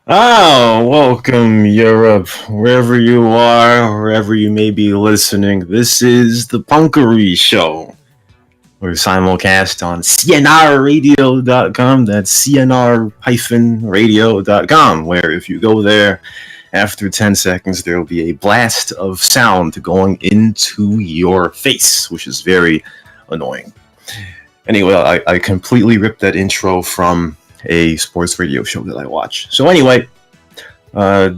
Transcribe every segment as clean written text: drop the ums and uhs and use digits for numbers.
Welcome Europe, wherever you are, wherever you may be listening. This is the Punkery Show. We're simulcast on cnrradio.com. That's cnr-radio.com, where if you go there, after 10 seconds, there will be a blast of sound going into your face, which is very annoying. Anyway, I completely ripped that intro from a sports radio show that I watch. So anyway,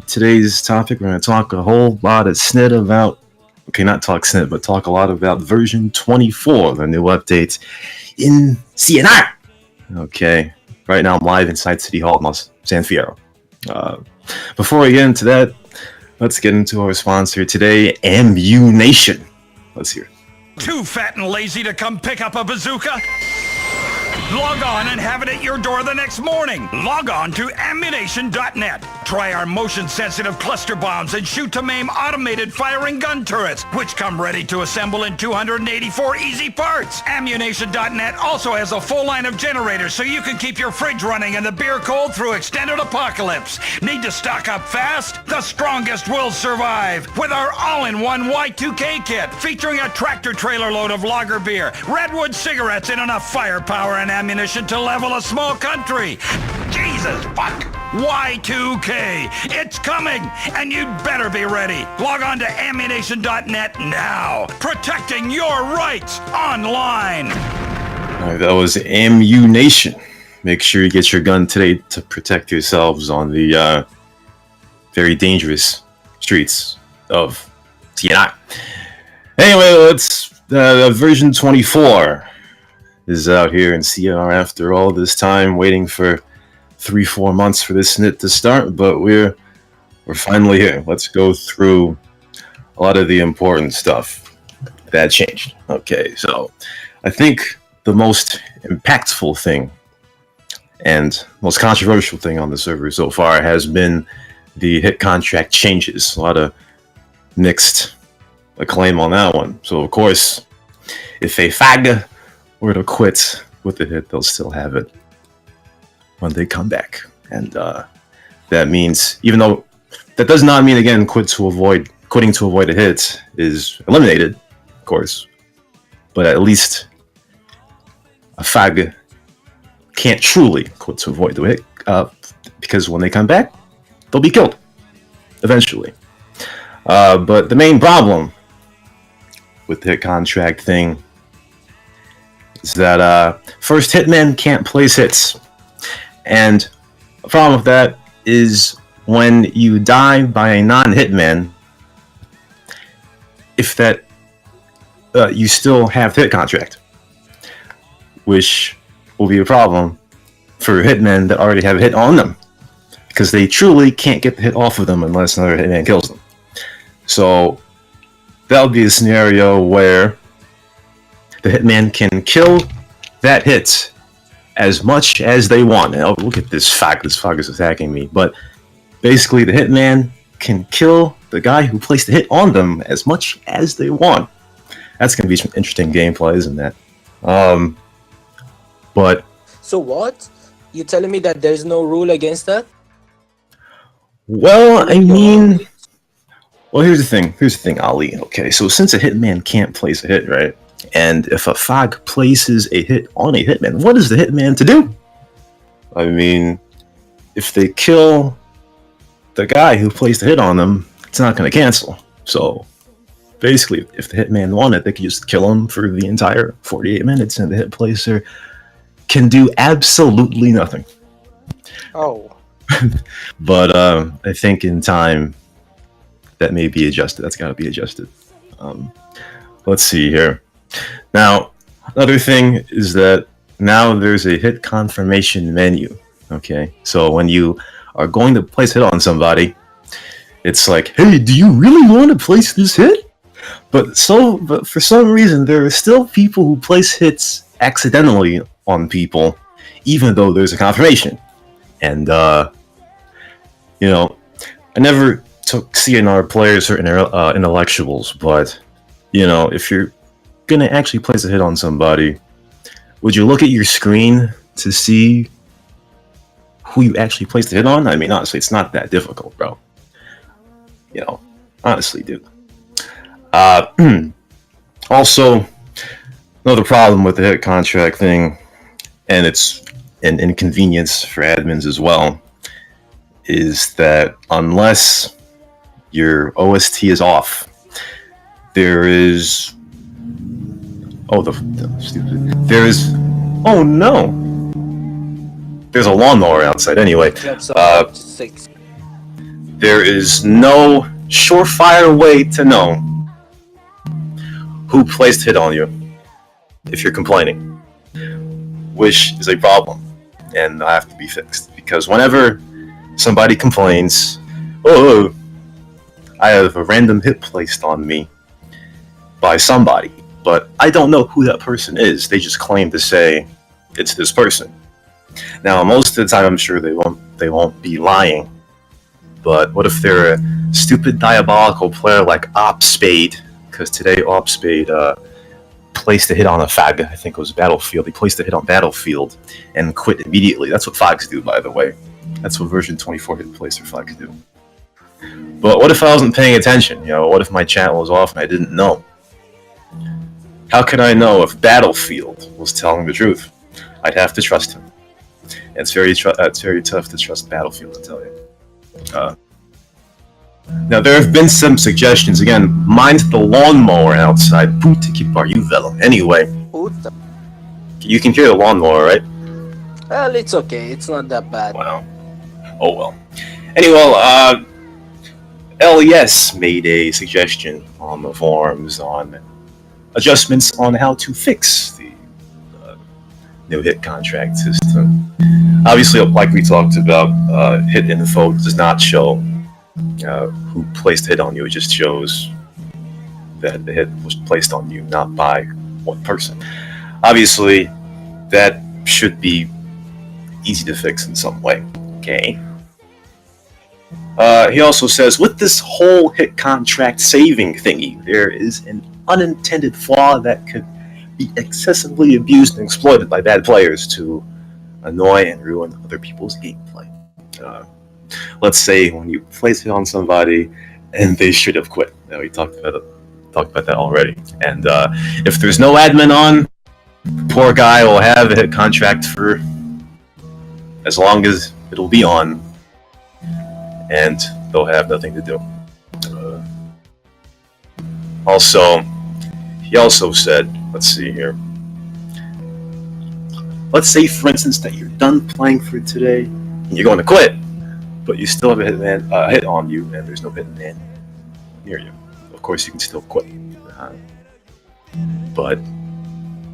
today's topic, we're going to talk a whole lot of snit about, not talk snit, but talk a lot about version 24, the new update in CNR. Okay, right now I'm live inside City Hall in San Fierro. Before we get into that, let's get into our sponsor today, MU Nation. Let's hear it. Too fat and lazy to come pick up a bazooka? Log on and have it at your door the next morning. Log on to ammunition.net. Try our motion-sensitive cluster bombs and shoot-to-maim automated firing gun turrets, which come ready to assemble in 284 easy parts. Ammunition.net also has a full line of generators so you can keep your fridge running and the beer cold through extended apocalypse. Need to stock up fast? The strongest will survive with our all-in-one Y2K kit featuring a tractor-trailer load of lager beer, Redwood cigarettes, and enough firepower and ammunition to level a small country. Jesus fuck! Y2K! It's coming, and you'd better be ready. Log on to ammunition.net now. Protecting your rights online. All right, that was MU Nation. Make sure you get your gun today to protect yourselves on the very dangerous streets of TNI. Anyway, let's version 24 is out here in CNR after all this time waiting for 3-4 months for this snit to start, but we're finally here. Let's go through a lot of the important stuff that changed. Okay, so I think the most impactful thing and most controversial thing on the server so far has been the hit contract changes. A lot of mixed acclaim on that one. So of course, if a fag were to quit with the hit, they'll still have it when they come back. And that means, even though that does not mean, again, quitting to avoid a hit is eliminated, of course, but at least a fag can't truly quit to avoid the hit, because when they come back, they'll be killed eventually. But the main problem with the hit contract thing is that first, hitmen can't place hits. And the problem with that is when you die by a non-hitman, if that you still have the hit contract, which will be a problem for hitmen that already have a hit on them, because they truly can't get the hit off of them unless another hitman kills them. So that would be a scenario where the hitman can kill that hit as much as they want. Now, look at this fag. This fag is attacking me. But basically, the hitman can kill the guy who placed the hit on them as much as they want. That's going to be some interesting gameplay, isn't that? But So what? You telling me that there's no rule against that? well, I mean, well, here's the thing, Ali. Okay, so since a hitman can't place a hit, right? And if a fag places a hit on a hitman, what is the hitman to do? I mean, if they kill the guy who placed the hit on them, it's not going to cancel. So basically, if the hitman wanted, they could just kill him for the entire 48 minutes, and the hit placer can do absolutely nothing. Oh. But I think in time, that may be adjusted. That's got to be adjusted. Let's see here. Now, another thing is that now there's a hit confirmation menu. Okay, so when you are going to place a hit on somebody, it's like, hey, do you really want to place this hit? But for some reason, there are still people who place hits accidentally on people, even though there's a confirmation. And I never took CNR players or intellectuals, but if you're gonna actually place a hit on somebody, would you look at your screen to see who you actually placed the hit on, I mean, honestly, it's not that difficult, bro. You know, honestly, dude. Also, another problem with the hit contract thing, and it's an inconvenience for admins as well, is that unless your OST is off, there is... Oh, there is... Oh, no! There's a lawnmower outside anyway. There is no surefire way to know who placed hit on you if you're complaining, which is a problem, and I have to be fixed, because whenever somebody complains, oh, I have a random hit placed on me by somebody, but I don't know who that person is. They just claim to say it's this person. Now, most of the time, I'm sure they won't be lying. But what if they're a stupid, diabolical player like Opspade? Because today, Opspade placed a hit on a fag. I think it was Battlefield. He placed a hit on Battlefield and quit immediately. That's what fags do, by the way. That's what version 24 hit placer fags do. But what if I wasn't paying attention? You know, what if my channel was off and I didn't know? How could I know if Battlefield was telling the truth? I'd have to trust him. And it's very tough to trust Battlefield, I tell you. Now, there have been some suggestions. Again, mind the lawnmower outside. Puta que pariu, velho. Anyway, you can hear the lawnmower, right? Well, it's okay. It's not that bad. Wow. Oh well. Anyway, LES made a suggestion on the forums on adjustments on how to fix the new hit contract system. Obviously, like we talked about, hit info does not show who placed hit on you. It just shows that the hit was placed on you, not by one person. Obviously, that should be easy to fix in some way. Okay. He also says, with this whole hit contract saving thingy, there is an unintended flaw that could be excessively abused and exploited by bad players to annoy and ruin other people's gameplay. Let's say when you place it on somebody and they should have quit. You know, we talked about that already. And if there's no admin on, the poor guy will have a hit contract for as long as it'll be on, and they'll have nothing to do. He also said, let's see here. Let's say, for instance, that you're done playing for today and you're going to quit, but you still have a hit on you and there's no hitman near you. Of course, you can still quit. But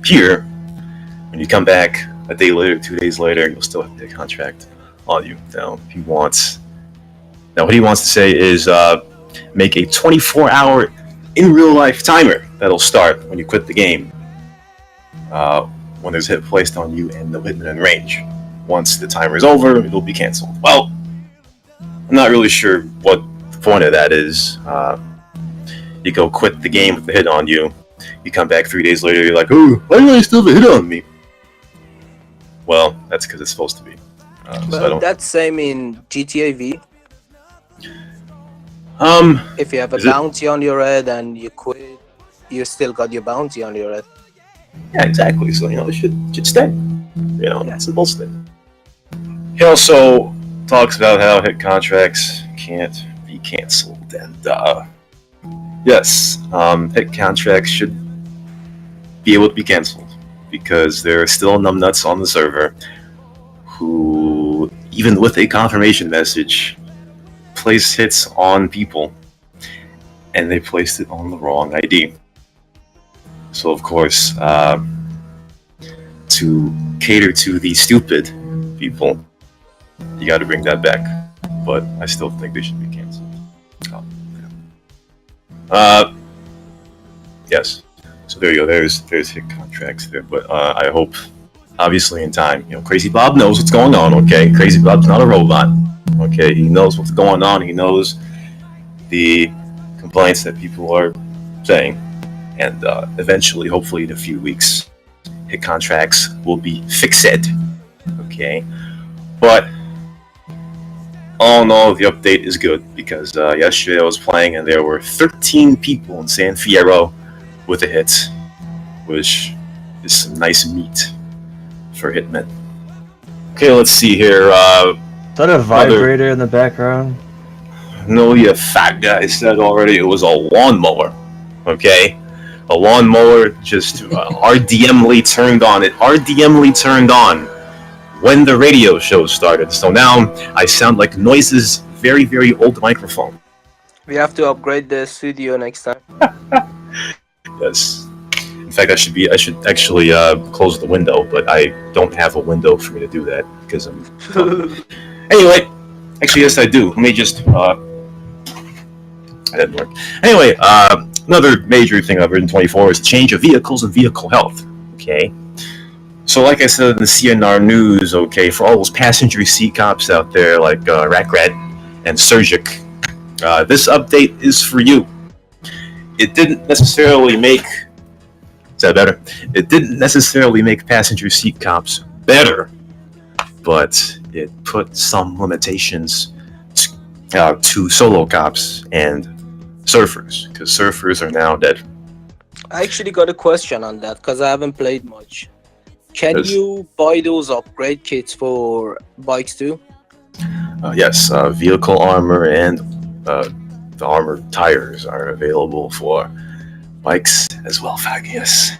here, when you come back a day later, 2 days later, you'll still have the contract on you. Now, what he wants to say is make a 24-hour in real life timer that'll start when you quit the game. When there's a hit placed on you and no hitman in range. Once the timer is over, it'll be canceled. Well, I'm not really sure what the point of that is. You go quit the game with the hit on you. You come back 3 days later, you're like, oh, why do I still have a hit on me? Well, that's because it's supposed to be. But that's same in GTA V. If you have a bounty on your head and you quit, you still got your bounty on your head. Yeah, exactly. So, it should stay. It's supposed to. He also talks about how hit contracts can't be canceled. And, yes, hit contracts should be able to be canceled because there are still numbnuts on the server who, even with a confirmation message, place hits on people, and they placed it on the wrong ID. So, of course, to cater to the stupid people, you got to bring that back. But I still think they should be canceled. Yes. So there you go. There's hit contracts there. But I hope, obviously, in time. Crazy Bob knows what's going on. Okay, Crazy Bob's not a robot. Okay, he knows what's going on. He knows the complaints that people are saying. And eventually, hopefully in a few weeks, hit contracts will be fixed. Okay? But all in all, the update is good because yesterday I was playing and there were 13 people in San Fierro with a hit, which is some nice meat for hitmen. Okay, let's see here. Is that a vibrator in the background? No, you fat guy said already it was a lawnmower. Okay? A lawnmower just RDMly turned on. It RDMly turned on when the radio show started. So now I sound like Noise's very, very old microphone. We have to upgrade the studio next time. Yes. In fact, I should actually close the window, but I don't have a window for me to do that because I'm. Anyway, actually, yes, I do. Let me just. That didn't work. Anyway, another major thing I've written 24 is change of vehicles and vehicle health. Okay. So, like I said in the CNR news, okay, for all those passenger seat cops out there like Rackrat and Surgic, this update is for you. It didn't necessarily make. Is that better? It didn't necessarily make passenger seat cops better, but it put some limitations to solo cops and surfers, because surfers are now dead. I actually got a question on that because I haven't played much. Can you buy those upgrade kits for bikes too? Yes, vehicle armor and the armored tires are available for bikes as well, yes.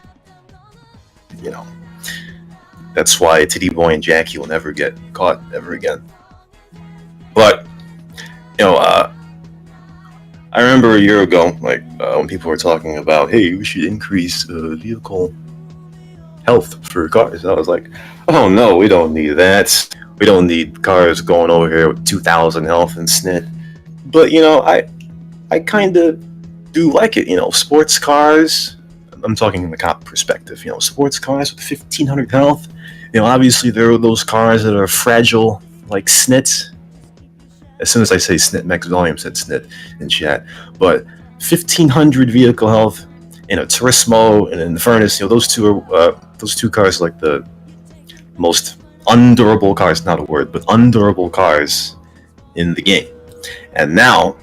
You know, that's why Titty Boy and Jackie will never get caught ever again. But, you know, I remember a year ago, like, when people were talking about, hey, we should increase vehicle health for cars. I was like, oh no, we don't need that. We don't need cars going over here with 2,000 health and snit. But, you know, I kind of do like it, you know, sports cars. I'm talking in the cop perspective, you know, sports cars with 1,500 health. You know, obviously there are those cars that are fragile, like Snit. As soon as I say Snit, Max Volume said Snit in chat. But 1,500 vehicle health in a Turismo and an Infernus, you know, those two cars are like the most undurable cars, not a word, but undurable cars in the game. And now,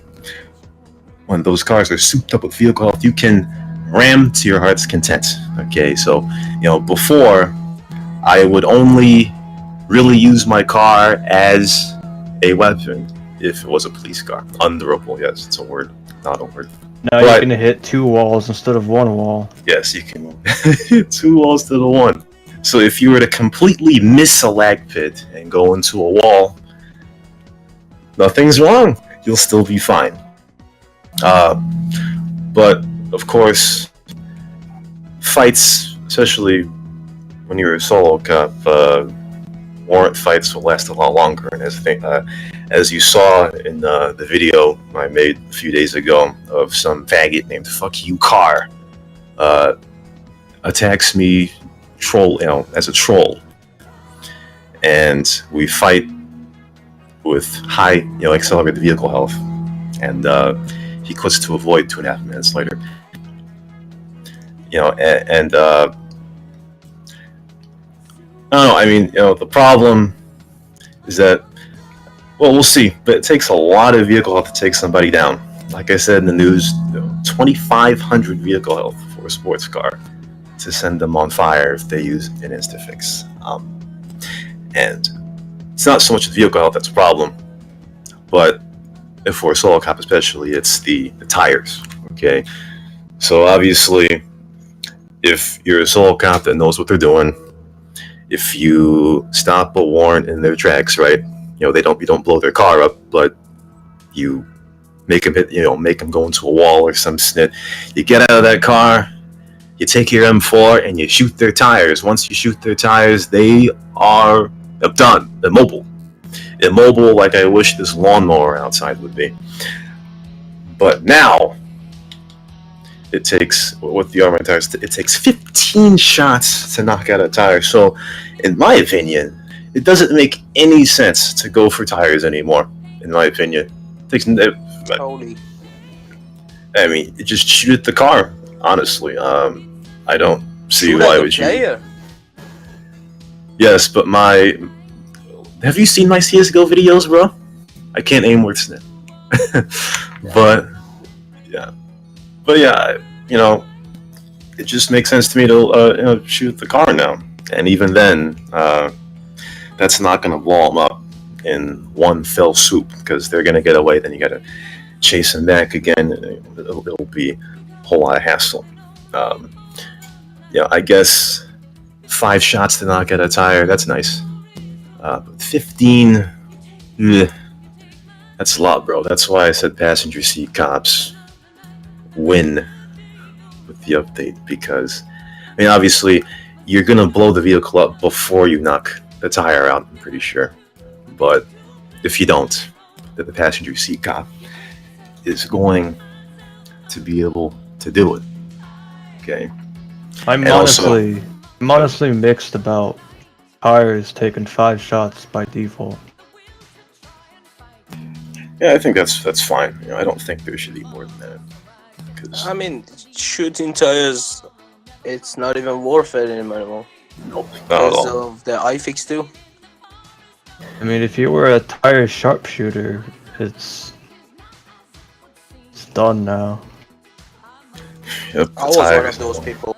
when those cars are souped up with vehicle health, you can ram to your heart's content. Okay, so, you know, before, I would only really use my car as a weapon if it was a police car. Undurable, yes, it's a word, not a word. Now you can hit 2 walls instead of 1 wall. Yes, you can hit 2 walls to the 1. So if you were to completely miss a lag pit and go into a wall, nothing's wrong. You'll still be fine. But of course, fights, especially when you're a solo cop, warrant fights will last a lot longer. And as you saw in the video I made a few days ago of some faggot named Fuck You Car, attacks me as a troll, and we fight with high, accelerated vehicle health, and he quits to avoid 2.5 minutes later. I don't know. I mean, the problem is that, well, we'll see. But it takes a lot of vehicle health to take somebody down. Like I said in the news, 2,500 vehicle health for a sports car to send them on fire if they use an Instafix. And it's not so much the vehicle health that's a problem, but if for a solo cop especially, it's the tires. Okay, so obviously, if you're a solo cop that knows what they're doing, if you stop a warrant in their tracks, right? You don't blow their car up, but you make them hit, make them go into a wall or some snit. You get out of that car, you take your M4 and you shoot their tires. Once you shoot their tires, they are done, immobile, like I wish this lawnmower outside would be. But now, it takes, with the armored tires, it takes 15 shots to knock out a tire. So, in my opinion, it doesn't make any sense to go for tires anymore. In my opinion, Holy. I mean, just shoot at the car. Honestly, I don't see why would you. Yes, but have you seen my CS:GO videos, bro? I can't aim worse than that. But yeah, it just makes sense to me to shoot the car now. And even then, that's not going to blow them up in one fell swoop, because they're going to get away. Then you got to chase them back again. It'll be a whole lot of hassle. I guess 5 shots to knock out a tire, that's nice. But 15, that's a lot, bro. That's why I said passenger seat cops win with the update, because obviously you're gonna blow the vehicle up before you knock the tire out, I'm pretty sure. But if you don't, the passenger seat cop is going to be able to do it. Okay. I'm honestly mixed about tires taking 5 shots by default. Yeah, I think that's fine. I don't think there should be more than that. I mean, shooting tires, it's not even worth it anymore. Nope, not at Because all. of the iFix too. I mean, if you were a tire sharpshooter, it's done now. Yep, I was one of those people.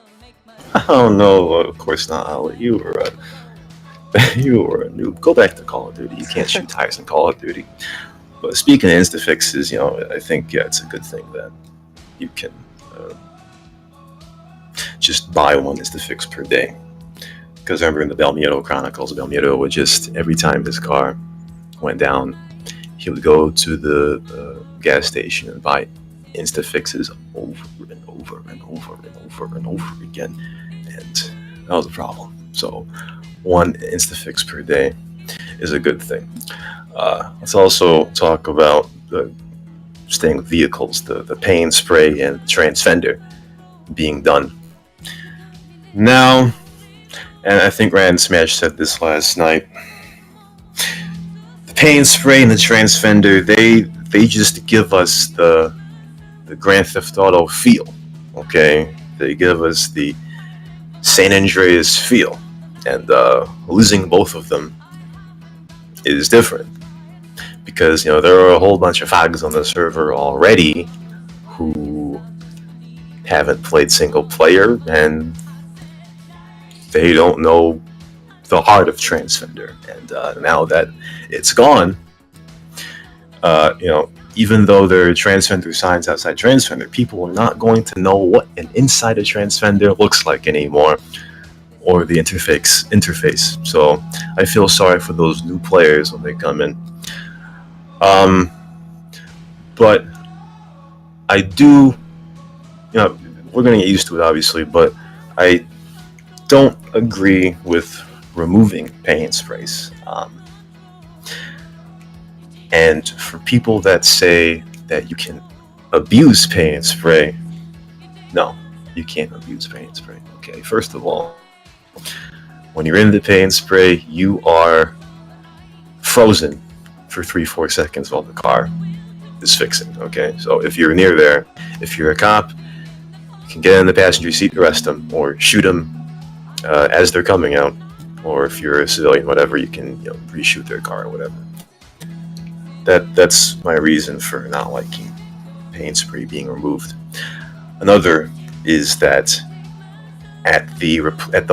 Oh no, of course not, Ali. You were a noob. Go back to Call of Duty. You can't shoot tires in Call of Duty. But speaking of insta-fixes, I think, it's a good thing that you can just buy one insta-fix per day. Because I remember in the Belmiro Chronicles, Belmiro would just, every time his car went down, he would go to the gas station and buy insta-fixes over and over and over and over and over again. And that was a problem. So 1 insta-fix per day is a good thing. Let's also talk about staying with vehicles, the paint spray and transfender being done. Now, and I think Rand Smash said this last night, the paint spray and the transfender, they just give us the Grand Theft Auto feel, okay? They give us the San Andreas feel, and losing both of them is different. Because, there are a whole bunch of fags on the server already who haven't played single player, and they don't know the heart of Transfender. And now that it's gone, even though there are Transfender signs outside Transfender, people are not going to know what an inside of Transfender looks like anymore, or the interface. So I feel sorry for those new players when they come in. But I do, we're going to get used to it, obviously, but I don't agree with removing paint sprays. And for people that say that you can abuse paint spray, no, you can't abuse paint spray. Okay, first of all, when you're in the paint spray, you are frozen for 3-4 seconds while the car is fixing. Okay, so if you're near there, if you're a cop, you can get in the passenger seat, arrest them, or shoot them as they're coming out. Or if you're a civilian, whatever, you can reshoot their car or whatever. That's my reason for not liking paint spray being removed. Another is that at the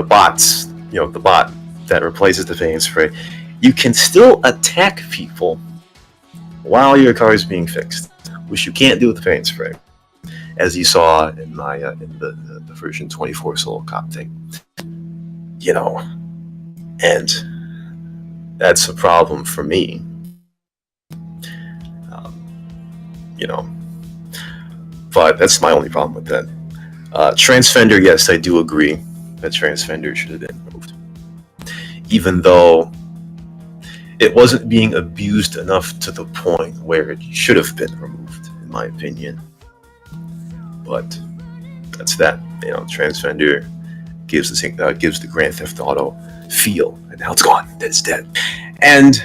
bots, the bot that replaces the paint spray, you can still attack people while your car is being fixed, which you can't do with the paint spray, as you saw in my in the version 24 solo cop thing. And that's a problem for me. But that's my only problem with that. Transfender, yes, I do agree that Transfender should have been removed, even though it wasn't being abused enough to the point where it should have been removed, in my opinion. But that's that. Transfender gives the Grand Theft Auto feel, and now it's gone. It's dead. And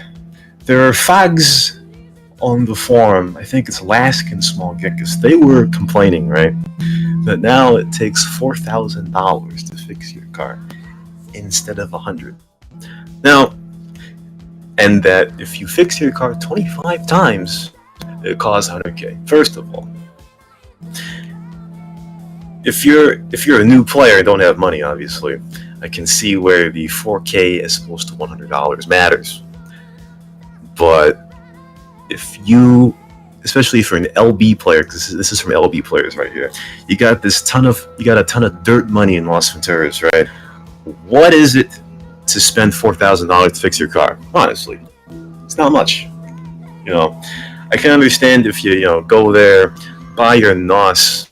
there are fags on the forum, I think it's Alaskan Small Geckos, they were complaining, right, that now it takes $4,000 to fix your car instead of $100. Now, and that if you fix your car 25 times, it costs 100K. First of all, if you're a new player and don't have money, obviously, I can see where the 4K as opposed to $100 matters. But if you, especially for an LB player, because this is from LB players right here, you got a ton of dirt money in Las Venturas, right? What is it to spend $4,000 to fix your car? Honestly, it's not much. You know, I can understand if you go there, buy your NOS,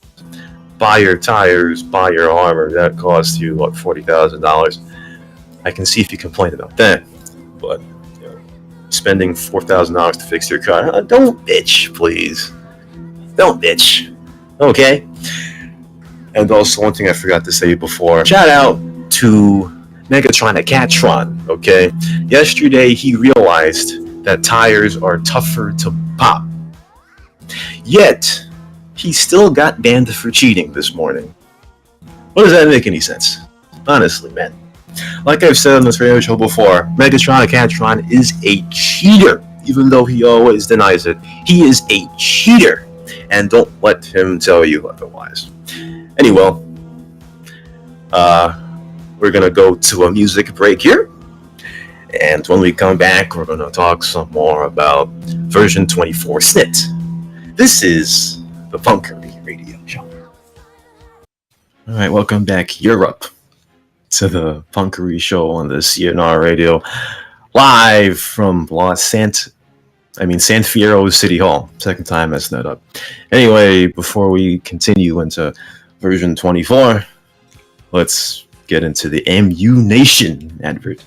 buy your tires, buy your armor. That costs you what, $40,000. I can see if you complain about that, but spending $4,000 to fix your car, don't bitch, please. Don't bitch. Okay. And also, one thing I forgot to say before: shout out to Megatron. Okay. Yesterday, he realized that tires are tougher to pop. Yet, he still got banned for cheating this morning. What does that make any sense? Honestly, man. Like I've said on this radio show before, Megatron is a cheater, even though he always denies it. He is a cheater, and don't let him tell you otherwise. Anyway, we're gonna go to a music break here, and when we come back, we're gonna talk some more about version 24 SNIT. This is the Punkery radio show. All right, welcome back, Europe, to the Punkery show on the CNR radio, live from San Fierro City Hall. Second time messing that up. Anyway, before we continue into version 24, let's get into the MU Nation advert.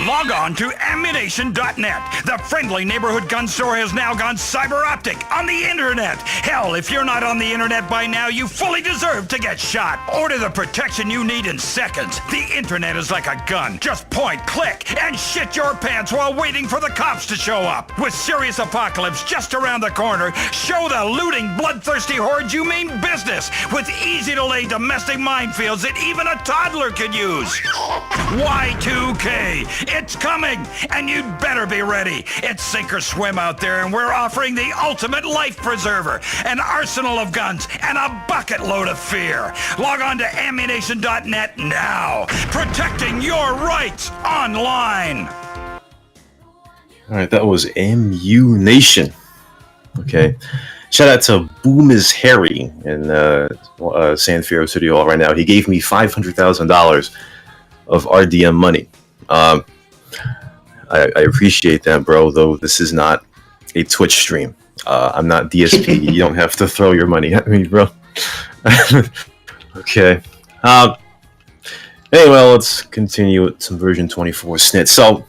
Log on to ammunition.net. The friendly neighborhood gun store has now gone cyber optic on the internet. Hell, if you're not on the internet by now, you fully deserve to get shot. Order the protection you need in seconds. The internet is like a gun. Just point, click, and shit your pants while waiting for the cops to show up. With serious apocalypse just around the corner, show the looting, bloodthirsty hordes you mean business with easy-to-lay domestic minefields that even a toddler could use. Y2K. It's coming, and you'd better be ready. It's sink or swim out there, and we're offering the ultimate life preserver, an arsenal of guns, and a bucket load of fear. Log on to ammunition.net now, protecting your rights online. All right, that was MU Nation. Okay, shout out to Boom is Harry in San Fierro City Hall right now. He gave me $500,000 of RDM money. I appreciate that, bro, though this is not a Twitch stream. I'm not DSP. You don't have to throw your money at me, bro. Okay. Anyway, let's continue with some version 24 SNIT. So,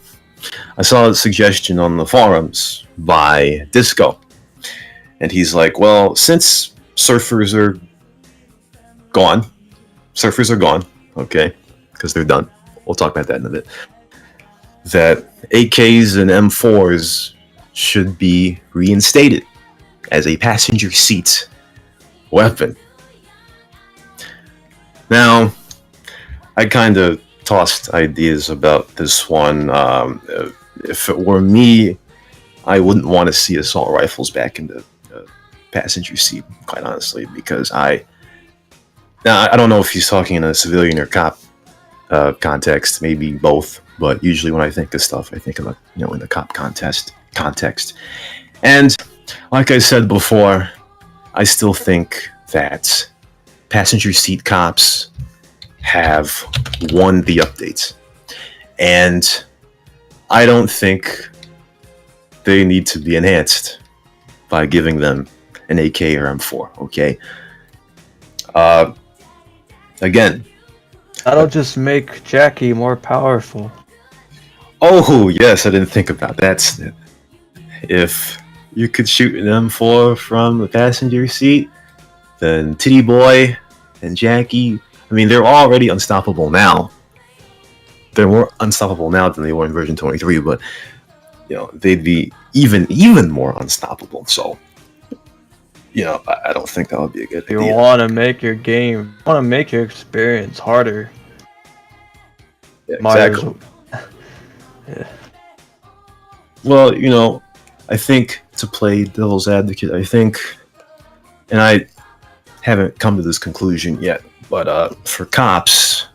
I saw a suggestion on the forums by Disco. And he's like, well, since surfers are gone, okay, because they're done. We'll talk about that in a bit. That AKs and M4s should be reinstated as a passenger seat weapon. Now, I kind of tossed ideas about this one. If it were me, I wouldn't want to see assault rifles back in the passenger seat, quite honestly, because I don't know if he's talking in a civilian or cop context, maybe both, but usually when I think of stuff, I think of in the cop context. And like I said before, I still think that passenger seat cops have won the updates, and I don't think they need to be enhanced by giving them an AK or M4. Okay. Again, that'll just make Jackie more powerful. Oh, yes, I didn't think about that. If you could shoot an M4 from the passenger seat, then Titty Boy and Jackie, I mean, they're already unstoppable now. They're more unstoppable now than they were in version 23, but, they'd be even more unstoppable. So, I don't think that would be a good idea. You want to make your experience harder. Yeah, exactly. Well, I think to play devil's advocate, I think, and I haven't come to this conclusion yet, but for cops,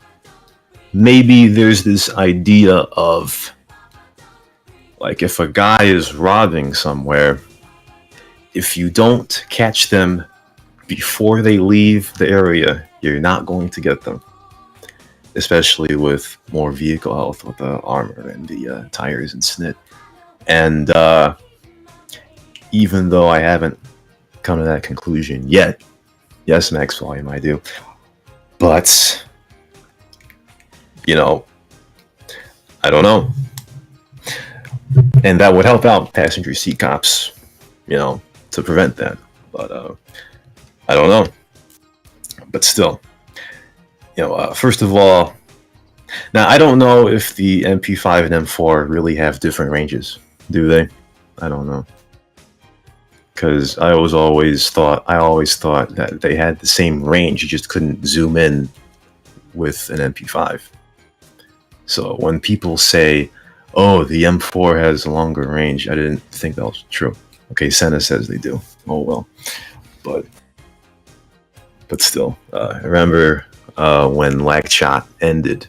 maybe there's this idea of, like, if a guy is robbing somewhere, if you don't catch them before they leave the area, you're not going to get them. Especially with more vehicle health with the armor and the tires and snit. And even though I haven't come to that conclusion yet, yes, Max Volume, I do. But, I don't know. And that would help out passenger seat cops, to prevent that. But I don't know. But still, first of all, now I don't know if the MP5 and M4 really have different ranges. Do they? I don't know. Because I always thought that they had the same range. You just couldn't zoom in with an MP5. So when people say, "Oh, the M4 has a longer range," I didn't think that was true. Okay, Senna says they do. Oh well, but still, I remember when Lagshot ended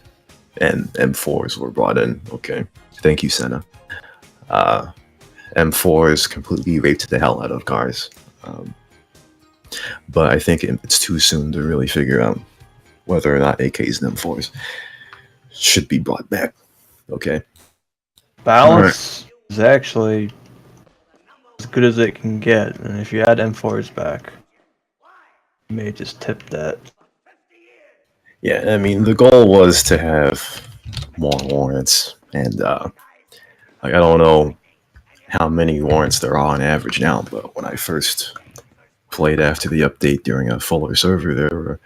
and M4s were brought in. Okay, thank you, Senna. M4s completely raped the hell out of cars. But I think it's too soon to really figure out whether or not AKs and M4s should be brought back. Okay. Balance is actually as good as it can get, and if you add M4s back, you may just tip that. Yeah, I mean, the goal was to have more warrants, and I don't know how many warrants there are on average now, but when I first played after the update during a fuller server, there were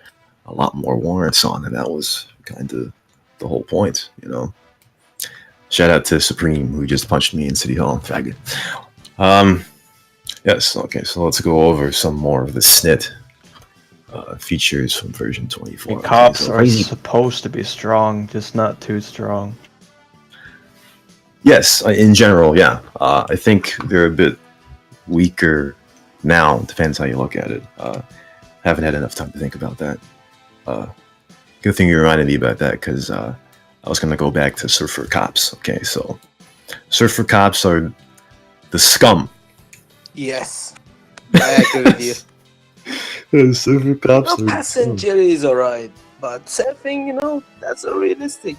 a lot more warrants on, and that was kind of the whole point, Shout out to Supreme, who just punched me in City Hall, faggot. Yes, okay, so let's go over some more of the SNIT features from version 24. And cops are supposed to be strong, just not too strong. Yes, in general, yeah. I think they're a bit weaker now. Depends how you look at it. Haven't had enough time to think about that. Good thing you reminded me about that, because I was going to go back to Surfer Cops. Okay, so Surfer Cops are the scum. Yes, I agree with you. Surfer Cops are passenger is alright, but surfing, that's unrealistic.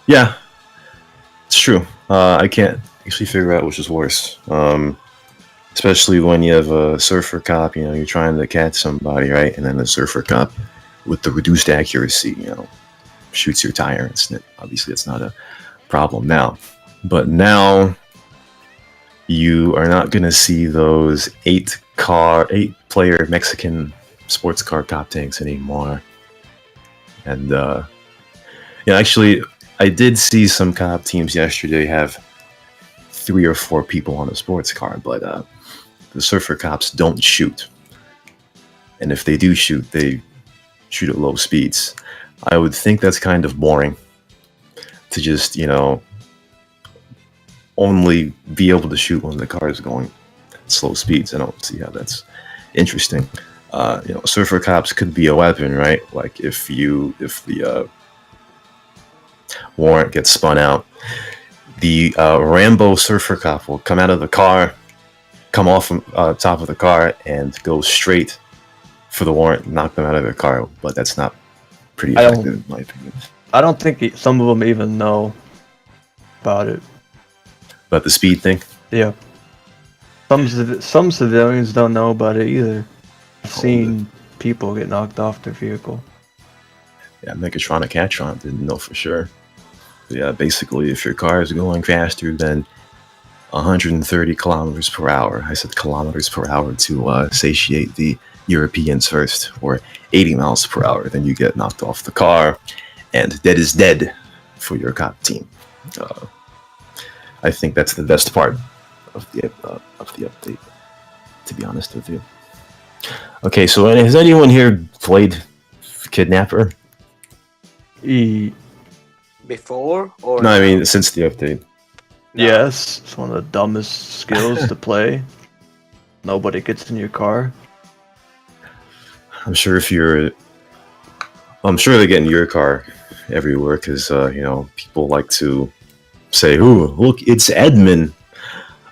Yeah, it's true. I can't actually figure out which is worse. Especially when you have a surfer cop, you're trying to catch somebody, right? And then the surfer cop with the reduced accuracy, shoots your tire and snip. Obviously, it's not a problem now. But now, you are not going to see those 8-player Mexican sports car cop tanks anymore. And, actually, I did see some cop teams yesterday have 3 or 4 people on a sports car, but the surfer cops don't shoot. And if they do shoot, they shoot at low speeds. I would think that's kind of boring to just, only be able to shoot when the car is going at slow speeds. I don't see how that's interesting. Surfer cops could be a weapon, right? Like if the warrant gets spun out, the Rambo surfer cop will come out of the car, come off from top of the car, and go straight for the warrant and knock them out of their car. But that's not pretty effective, in my opinion. I don't think some of them even know about it. About the speed thing? Yeah. Some civilians don't know about it either. I've seen people get knocked off their vehicle. Yeah, Megatron and Catron didn't know for sure. Yeah, basically, if your car is going faster than 130 kilometers per hour, I said kilometers per hour to satiate the Europeans first, or 80 miles per hour, then you get knocked off the car, and that is dead for your cop team. I think that's the best part of the update, to be honest with you. Okay, so has anyone here played Kidnapper? before or No, I now? mean since the update. No. Yes, it's one of the dumbest skills to play. Nobody gets in your car. I'm sure if you're, I'm sure they get in your car everywhere because you know, people like to say, "Ooh, look, it's Edmund.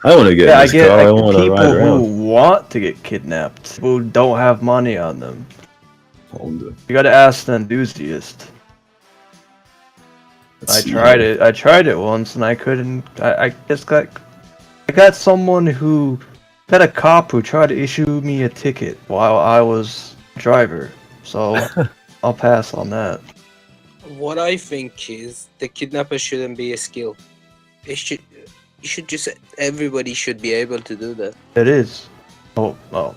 I want to get Yeah, in I this get car. I want to people ride who around." want to get kidnapped, who don't have money on them. Let's You gotta ask an enthusiast. I see tried here. it. I tried it once and I couldn't. I just got. I got someone who. Got a cop who tried to issue me a ticket while I was driver. So I'll pass on that. What I think is the kidnapper shouldn't be a skill. It should. You should just. Everybody should be able to do that. It is. Oh, Oh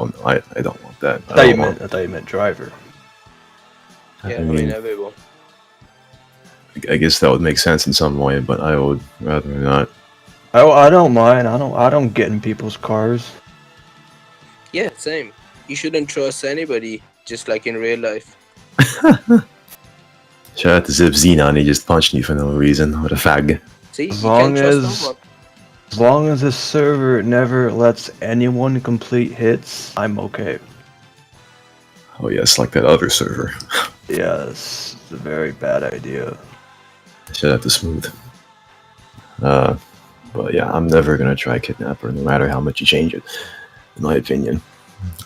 no, I don't want that. I thought you meant driver. Yeah, I mean, everyone. I guess that would make sense in some way, but I would rather not. I don't mind. I don't get in people's cars. Yeah, same. You shouldn't trust anybody, just like in real life. Shout out to Zip Xenon, he just punched me for no reason. What a fag. See, As you long can't trust as- no one. As long as this server never lets anyone complete hits, I'm okay. Oh yes, like that other server. Yes, it's a very bad idea. Shout out to Smooth. But yeah, I'm never gonna try Kidnapper, no matter how much you change it, in my opinion.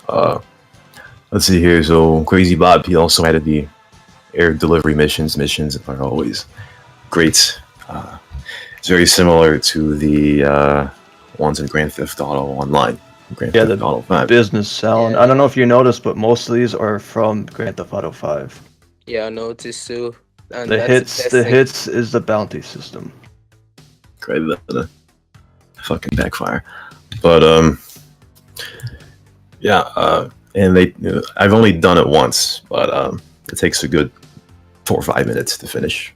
Let's see here. So Crazy Bob, he also added the air delivery missions. Missions are always great. It's very similar to the ones in Grand Theft Auto Online. Grand Yeah, Theft Auto 5. Business sound. Yeah. I don't know if you noticed, but most of these are from Grand Theft Auto 5. Yeah, I noticed too. And The that's hits, best the thing. hits is the bounty system. Great, the fucking backfire. But yeah, and they, I've only done it once, but it takes a good 4 or 5 minutes to finish,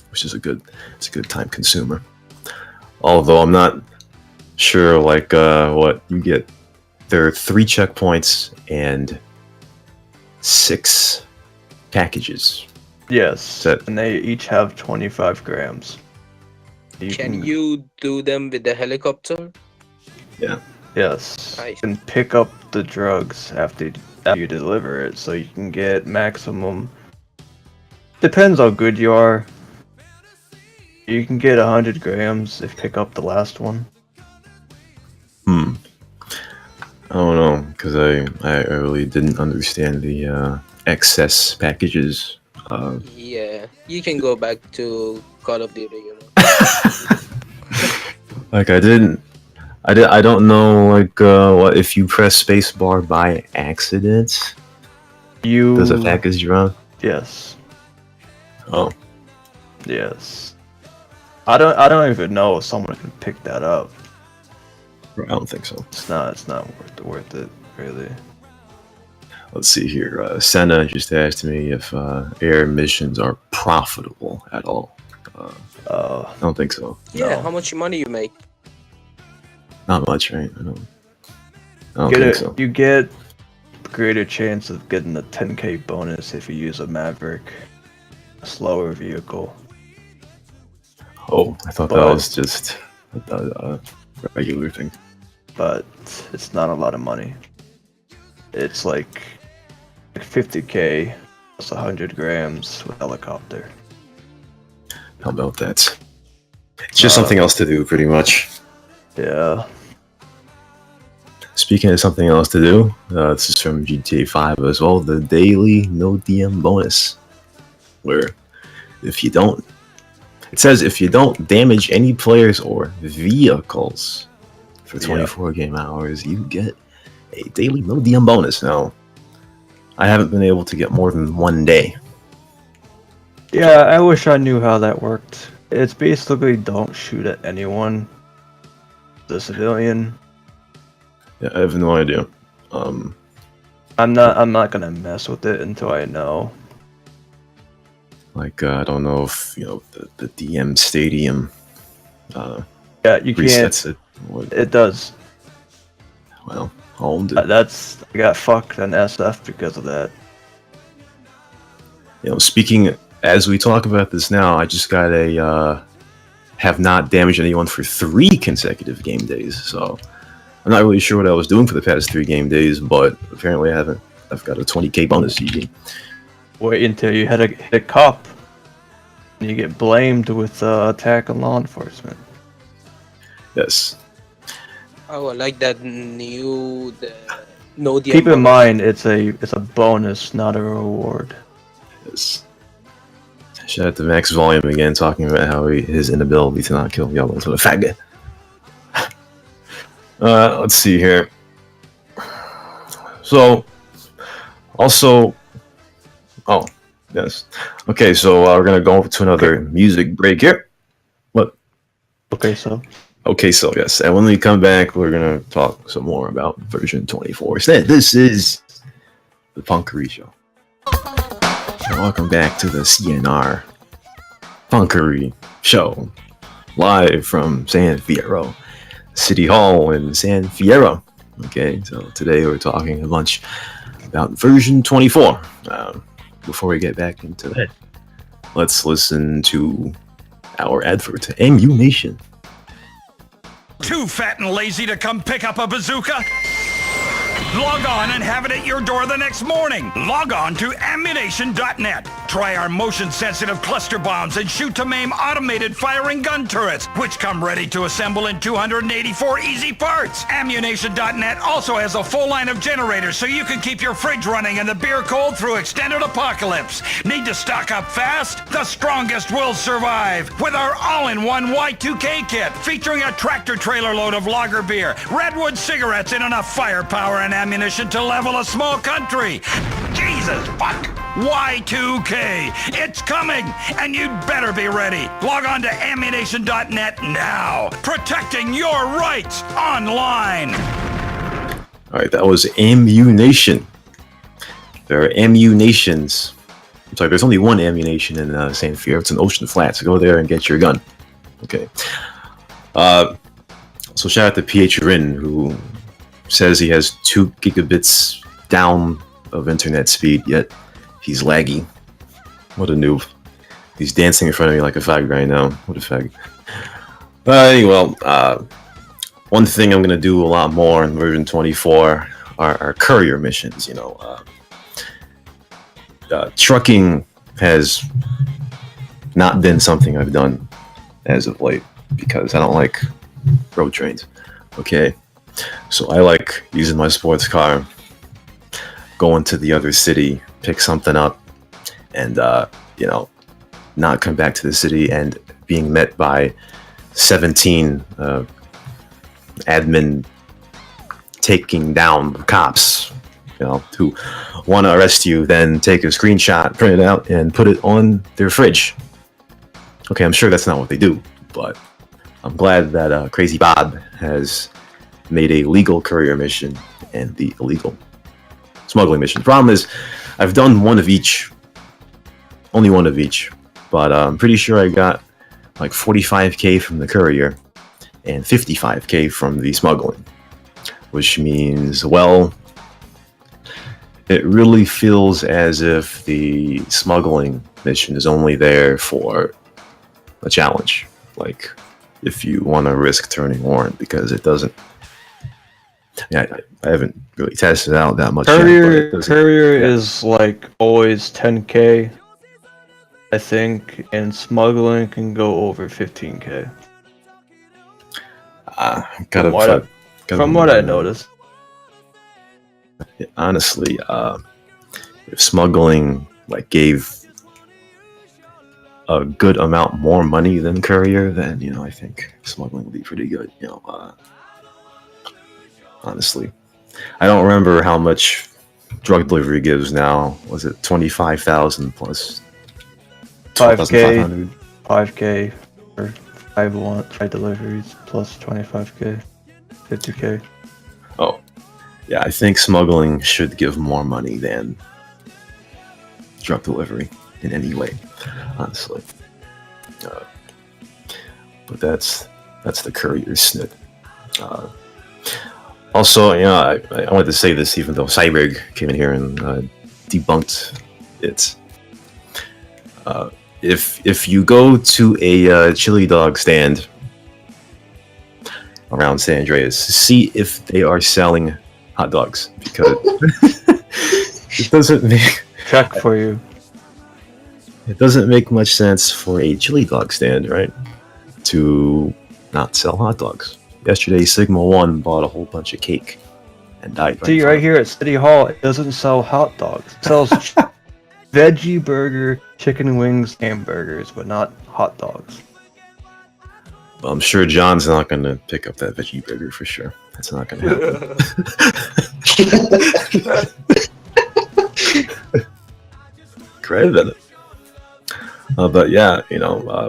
which is it's a good time consumer. Although I'm not sure like what you get. There are 3 checkpoints and 6 packages. Yes, That- and they each have 25 grams. Can you do them with the helicopter? Yes. Nice. You can pick up the drugs after you deliver it, so you can get maximum. Depends how good you are. You can get 100 grams if you pick up the last one. I don't know, because I really didn't understand the excess packages. Yeah, you can go back to Call of Duty, you know. Like I don't know like what if you press spacebar by accident, does a package run? Yes. Oh, Yes. I don't even know if someone can pick that up. I don't think so. It's not worth it really. Let's see here. Senna just asked me if air missions are profitable at all. I don't think so. Yeah, No. how much money you make? Not much, right? I don't think so. You get greater chance of getting a 10k bonus if you use a Maverick, a slower vehicle. Oh, I thought that But- was just a regular thing. But it's not a lot of money. It's like 50k plus 100 grams with helicopter. How about that? It's just something else to do, pretty much. Yeah. Speaking of something else to do, this is from GTA 5 as well, the daily no DM bonus. Where if you don't, it says if you don't damage any players or vehicles for 24 game hours, you get a daily no DM bonus. Now, I haven't been able to get more than 1 day. Yeah, I wish I knew how that worked. It's basically don't shoot at anyone. The civilian. Yeah, I have no idea. I'm not gonna mess with it until I know. Like, I don't know if, you know, the DM Stadium Yeah, you can't. resets it. What, It does. well, owned it. I got fucked on SF because of that. You know, speaking as we talk about this now, I just got a have not damaged anyone for 3 consecutive game days. So I'm not really sure what I was doing for the past 3 game days, but apparently I haven't. I've got a 20k bonus, GG. Wait until you hit a cop. And you get blamed with attack on law enforcement. Yes. Oh, I like that new no. Keep in mind, it's a bonus, not a reward. Yes. Shout out to Max Volume again, talking about how his inability to not kill yellow to the faggot. Let's see here. So, also, oh, yes. Okay, so we're gonna go over to another music break here. What? Okay, so. Okay, so yes, and when we come back, we're gonna talk some more about version 24. Instead, this is the Punkery Show. So welcome back to the CNR Punkery Show, live from San Fierro City Hall in San Fierro. Okay, so today we're talking a bunch about version 24. Before we get back into that, let's listen to our advert to MU Nation. Too fat and lazy to come pick up a bazooka? Log on and have it at your door the next morning. Log on to ammunition.net. Try our motion-sensitive cluster bombs and shoot to maim automated firing gun turrets, which come ready to assemble in 284 easy parts. Ammunition.net also has a full line of generators so you can keep your fridge running and the beer cold through extended apocalypse. Need to stock up fast? The strongest will survive with our all-in-one Y2K kit featuring a tractor trailer load of lager beer, redwood cigarettes, and enough firepower and ammunition to level a small country. Jesus fuck! Y2K! It's coming, and you'd better be ready. Log on to ammunition.net now. Protecting your rights online. Alright, that was MU Nation. There are MU Nations. I'm sorry, there's only one ammunition in San Fierro. It's an Ocean Flat, so go there and get your gun. Okay. So shout out to PH Rin, who says he has 2 gigabits down of internet speed, yet he's laggy. What a noob. He's dancing in front of me like a fag right now. What a fag. Anyway, one thing I'm going to do a lot more in version 24 are courier missions. You know, trucking has not been something I've done as of late because I don't like road trains. Okay. So I like using my sports car, going to the other city, pick something up, and you know, not come back to the city and being met by 17 admin taking down cops, you know, who want to arrest you, then take a screenshot, print it out, and put it on their fridge. Okay, I'm sure that's not what they do, but I'm glad that Crazy Bob has made a legal courier mission and the illegal smuggling mission. The problem is, I've done one of each, only one of each, but I'm pretty sure I got like 45k from the courier and 55k from the smuggling, which means, well, it really feels as if the smuggling mission is only there for a challenge, like if you want to risk turning warrant, because it doesn't. Yeah, I haven't really tested it out that much. Courier is like always 10k, I think, and smuggling can go over 15k. From what I noticed. Honestly, if smuggling like gave a good amount more money than courier, then you know I think smuggling would be pretty good. You know, honestly, I don't remember how much drug delivery gives now. Was it 25,000 plus 5k, 5k for 5 deliveries plus 25k, 50k. Oh, yeah, I think smuggling should give more money than drug delivery in any way, honestly. But that's the courier snit. Also, you know, I wanted to say this, even though Cyberg came in here and debunked it. If you go to a chili dog stand around San Andreas, see if they are selling hot dogs, because it doesn't make Check for you. it doesn't make much sense for a chili dog stand, right, to not sell hot dogs. Yesterday, Sigma 1 bought a whole bunch of cake and died. See, right here at City Hall, it doesn't sell hot dogs. It sells veggie burger, chicken wings, hamburgers, but not hot dogs. I'm sure John's not going to pick up that veggie burger for sure. That's not going to happen. Credit it. But yeah,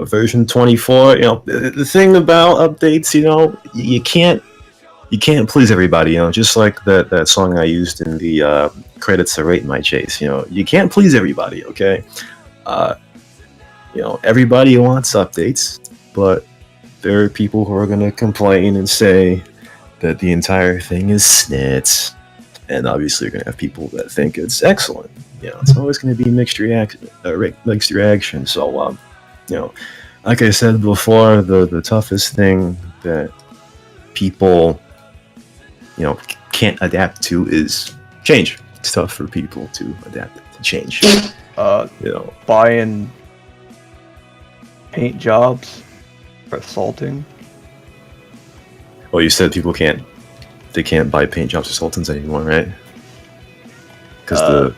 version 24. The thing about updates, you can't please everybody. Just like that song I used in the credits to Rate My Chase. You can't please everybody. Okay. Everybody wants updates, but there are people who are going to complain and say that the entire thing is snits, and obviously you're going to have people that think it's excellent. It's always going to be mixed reaction. So, like I said before, the toughest thing that people, can't adapt to is change. It's tough for people to adapt to change. Buying paint jobs for assaulting. Well, you said people can't buy paint jobs or sultans anymore, right? Because I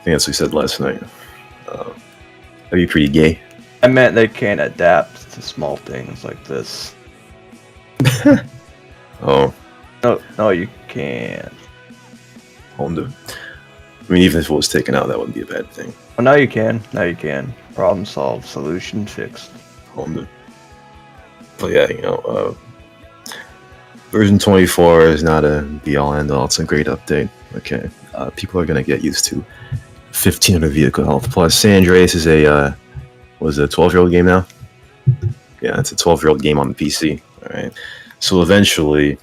think that's what you said last night. That'd be pretty gay. I meant they can't adapt to small things like this. Oh. No, you can't. Honda. I mean, even if it was taken out, that wouldn't be a bad thing. Well, now you can. Now you can. Problem solved. Solution fixed. Honda. But yeah, version 24 is not a be-all end-all. It's a great update. Okay. People are going to get used to 1500 vehicle health. Plus, San Andreas is a 12-year-old game now? Yeah, it's a 12-year-old game on the PC. All right. So eventually,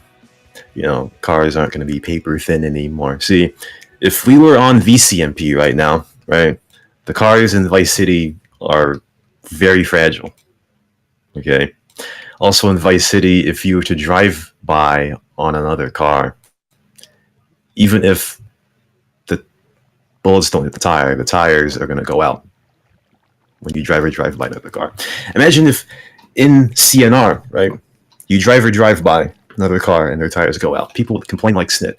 cars aren't going to be paper thin anymore. See, if we were on VCMP right now, right, the cars in Vice City are very fragile. Okay. Also in Vice City, if you were to drive by on another car, even if the bullets don't hit the tires are going to go out when you drive by another car. Imagine if in CNR, right, you drive by another car and their tires go out. People would complain like snit.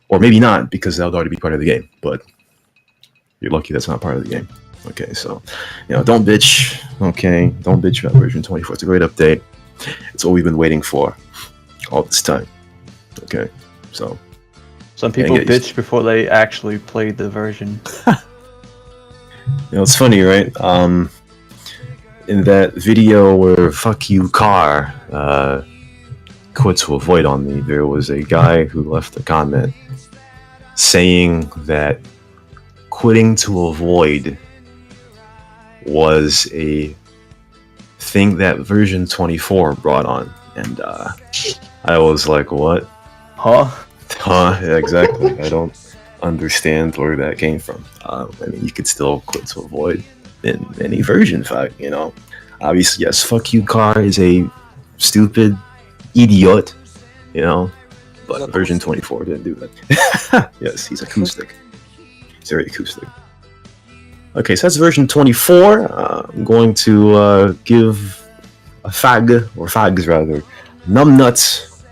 Or maybe not, because that would already be part of the game. But you're lucky that's not part of the game. Okay, so, don't bitch. Okay, don't bitch about version 24. It's a great update. It's what we've been waiting for all this time. Okay, so. Some people bitch before they actually played the version. It's funny, right? In that video where Fuck You Car quit to avoid on me, there was a guy who left a comment saying that quitting to avoid was a thing that version 24 brought on. And I was like, what? Huh? Yeah, exactly. I don't understand where that came from. I mean, you could still quit to avoid in any version fight, Obviously, yes, Fuck You Car is a stupid idiot, but version 24 didn't do that. Yes, he's acoustic. He's very acoustic. Okay, so that's version 24. I'm going to give a fags rather, Numbnuts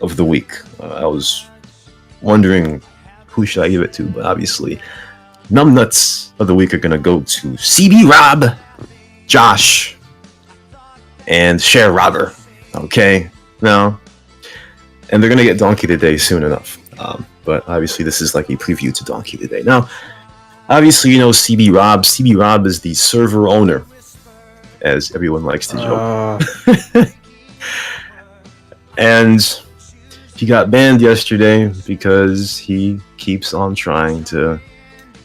of the week. I was wondering who should I give it to, but obviously Numbnuts of the week are going to go to CB Rob, Josh, and Share Robber. Okay? No? And they're going to get Donkey Today soon enough. But obviously this is like a preview to Donkey Today. Now, obviously CB Rob. CB Rob is the server owner, as everyone likes to joke. And he got banned yesterday because he keeps on trying to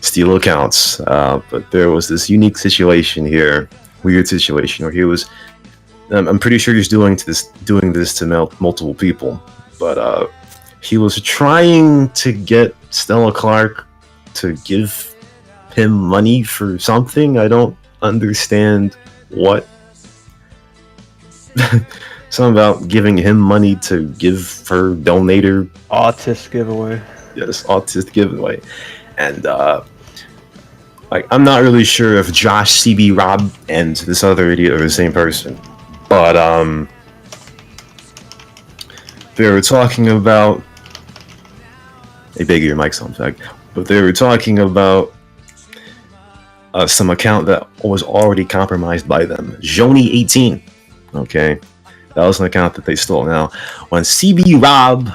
steal accounts. But there was this unique situation here, weird situation, where he was, I'm pretty sure he's doing this to multiple people, but he was trying to get Stella Clark to give him money for something. I don't understand what. Something about giving him money to give for donator. Autist giveaway. Yes, autist giveaway. And like, I'm not really sure if Josh, CB, Rob, and this other idiot are the same person, but they were talking about. Hey, bigger your mic's on, fact. But they were talking about some account that was already compromised by them. Joni18. Okay, that was an account that they stole. Now, when CB Rob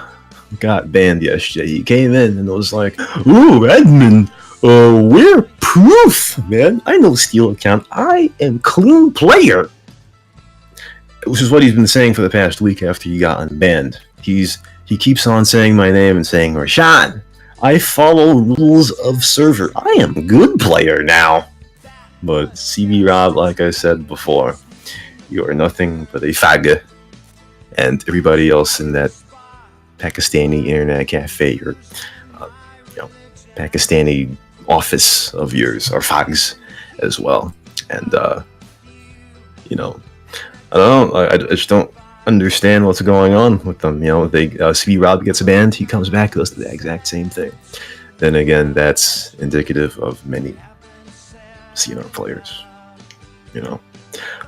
got banned yesterday, he came in and was like, "Ooh, admin, we're proof, man. I know steal account. I am clean player." Which is what he's been saying for the past week after he got unbanned. He keeps on saying my name and saying, "Rashawn, I follow rules of server. I am a good player now." But CB Rob, like I said before, you are nothing but a faggot. And everybody else in that Pakistani internet cafe or Pakistani office of yours are fags as well. And I don't know. I just don't understand what's going on with them. CB Rob gets banned, he comes back, does the exact same thing. Then again, that's indicative of many CNR players,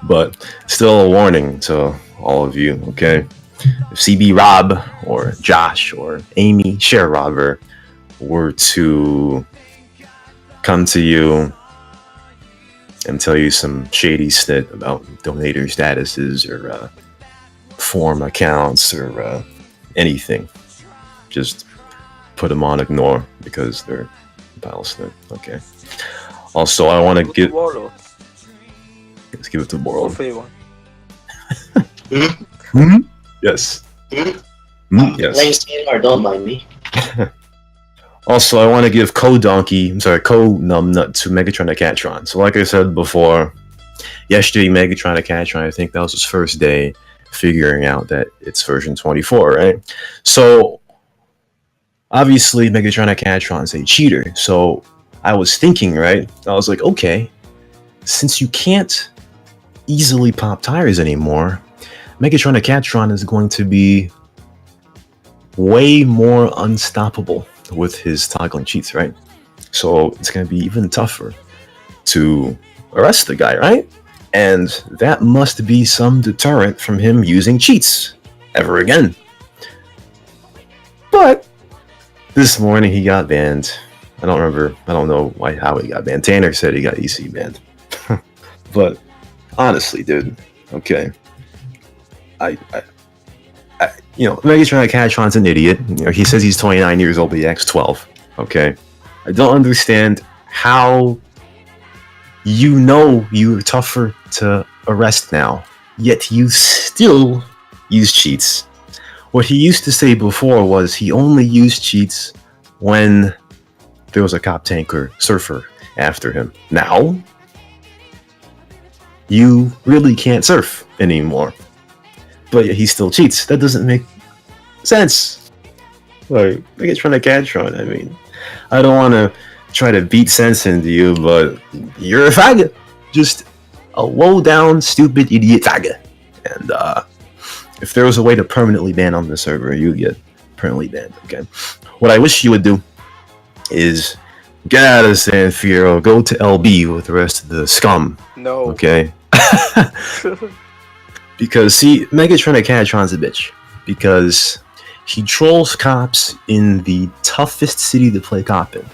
But still a warning to all of you, okay? If CB Rob or Josh or Amy Share Robber were to come to you and tell you some shady shit about donator statuses or form accounts or anything, just put them on ignore because they're Palestine. Okay. Also, I want to give. Let's give it to Borl. Yes. Yes. Thanks, Taylor. Don't mind me. Also, I want to give Numbnut to Megatron Decathlon. So, like I said before, yesterday Megatron Decathlon, I think that was his first day figuring out that it's version 24, right? So, obviously, Megatron Decathlon is a cheater. So, I was thinking, right? I was like, okay, since you can't easily pop tires anymore, Megatron Decathlon is going to be way more unstoppable with his toggling cheats, right? So it's going to be even tougher to arrest the guy, right? And that must be some deterrent from him using cheats ever again. But this morning he got banned. I don't know how he got banned. Tanner said he got EC banned. But honestly, dude, okay. Megatron Decathlon's an idiot. He says he's 29 years old, but he acts 12. Okay, I don't understand how you're tougher to arrest now, yet you still use cheats. What he used to say before was he only used cheats when there was a cop tanker surfer after him. Now, you really can't surf anymore. But he still cheats. That doesn't make sense. Like, Megatron Decathlon, I mean, I don't want to try to beat sense into you, but you're a faggot. Just a low-down, stupid, idiot faggot. And if there was a way to permanently ban on the server, you get permanently banned, okay? What I wish you would do is get out of San Fierro, go to LB with the rest of the scum. No. Okay? Because, see, Megatron Decathlon's a bitch. Because he trolls cops in the toughest city to play cop in.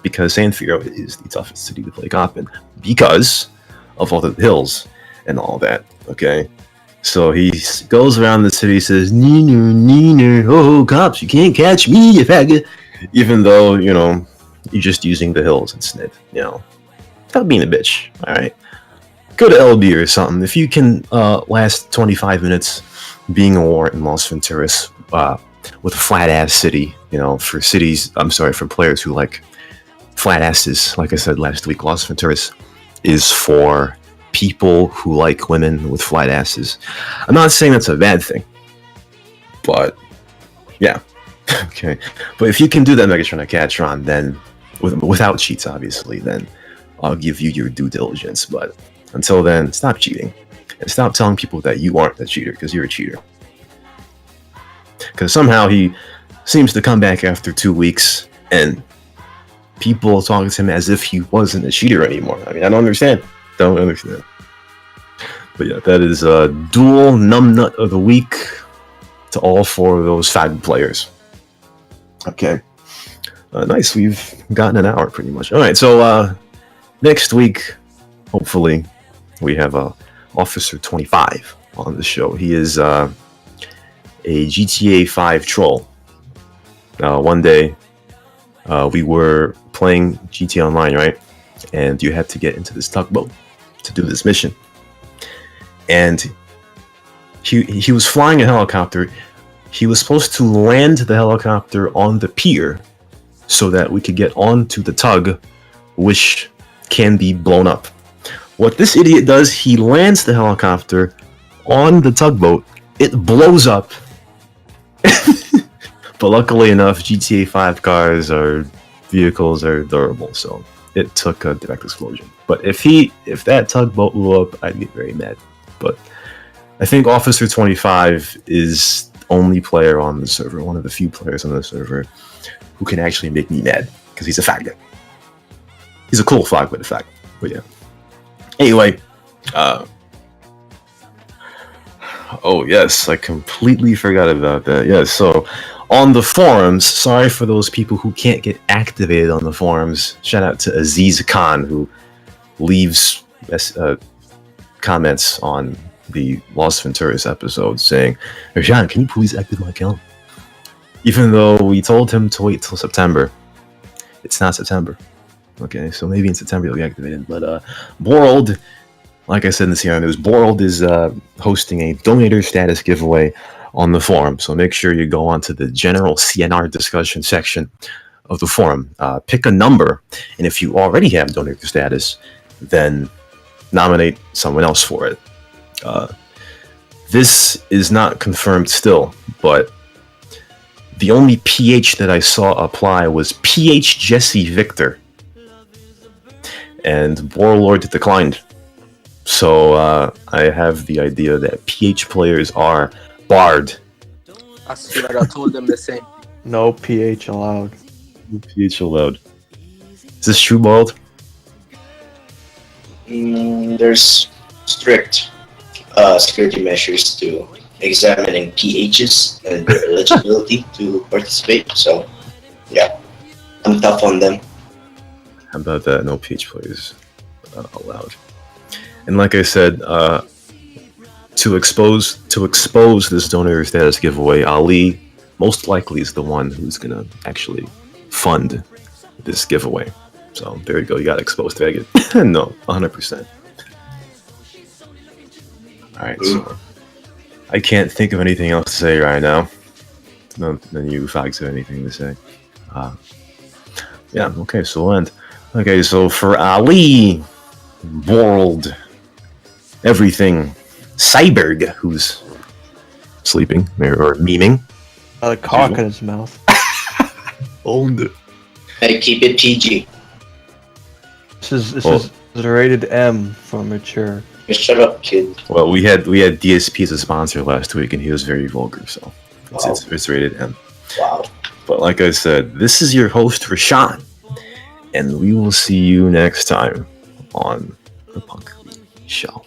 Because San Fierro is the toughest city to play cop in. Because of all the hills and all that, okay? So he goes around the city, says, Neener, oh, cops, you can't catch me, you faggot. Even though, you're just using the hills instead, Stop being a bitch, alright? Go to LB or something. If you can last 25 minutes being a war in Las Venturas with a flat-ass city, for players who like flat asses, like I said last week, Las Venturas is for people who like women with flat asses. I'm not saying that's a bad thing, but yeah. Okay. But if you can do that Megatron Decathlon, then without cheats, obviously, then I'll give you your due diligence. But until then, stop cheating. And stop telling people that you aren't a cheater, because you're a cheater. Because somehow he seems to come back after 2 weeks, and people talk to him as if he wasn't a cheater anymore. I mean, I don't understand. Don't understand. But yeah, that is a dual numbnut of the week to all 4 of those fag players. Okay. Nice. We've gotten an hour pretty much. All right. So next week, hopefully, we have Officer 25 on the show. He is a GTA 5 troll. One day, we were playing GTA Online, right? And you had to get into this tugboat to do this mission. And he was flying a helicopter. He was supposed to land the helicopter on the pier so that we could get onto the tug, which can be blown up. What this idiot does, he lands the helicopter on the tugboat. It blows up. But luckily enough, GTA 5 vehicles are durable, so it took a direct explosion. But if that tugboat blew up, I'd get very mad. But I think Officer 25 is the only player on the server, one of the few players on the server, who can actually make me mad, because he's a faggot. He's a cool fag, but a faggot. But yeah. Anyway, oh yes, I completely forgot about that. Yes, so on the forums, sorry for those people who can't get activated on the forums. Shout out to Aziz Khan, who leaves comments on the Los Venturas episode saying, Rajan, can you please activate my account? Even though we told him to wait till September. It's not September. Okay, so maybe in September he'll be activated. But Borald, like I said in the CR News, Borald is hosting a donator status giveaway on the forum. So make sure you go onto the general CNR discussion section of the forum. Pick a number, and if you already have donator status, then nominate someone else for it. This is not confirmed still, but the only PH that I saw apply was PH Jesse Victor. And Warlord declined. So I have the idea that PH players are barred. I swear I told them the same. No PH allowed. No PH allowed. Is this true, Bald? There's strict security measures to examining PHs and their eligibility to participate. So, yeah, I'm tough on them. How about that? No PH players allowed. And like I said, to expose this donor status giveaway, Ali most likely is the one who's gonna actually fund this giveaway. So there you go. You got exposed, faggot. No, 100%. All right, so I can't think of anything else to say right now. None you fags have anything to say. Yeah. Okay, so we'll end. Okay, so for Ali, World, everything, Cyberg, who's sleeping or memeing. A cock in his mouth. Owned it. Hey, keep it PG. This is rated M for mature. Just shut up, kid. Well, we had DSP as a sponsor last week, and he was very vulgar, so it's rated M. Wow. But like I said, this is your host, Rashawn, and we will see you next time on the Punkery Show.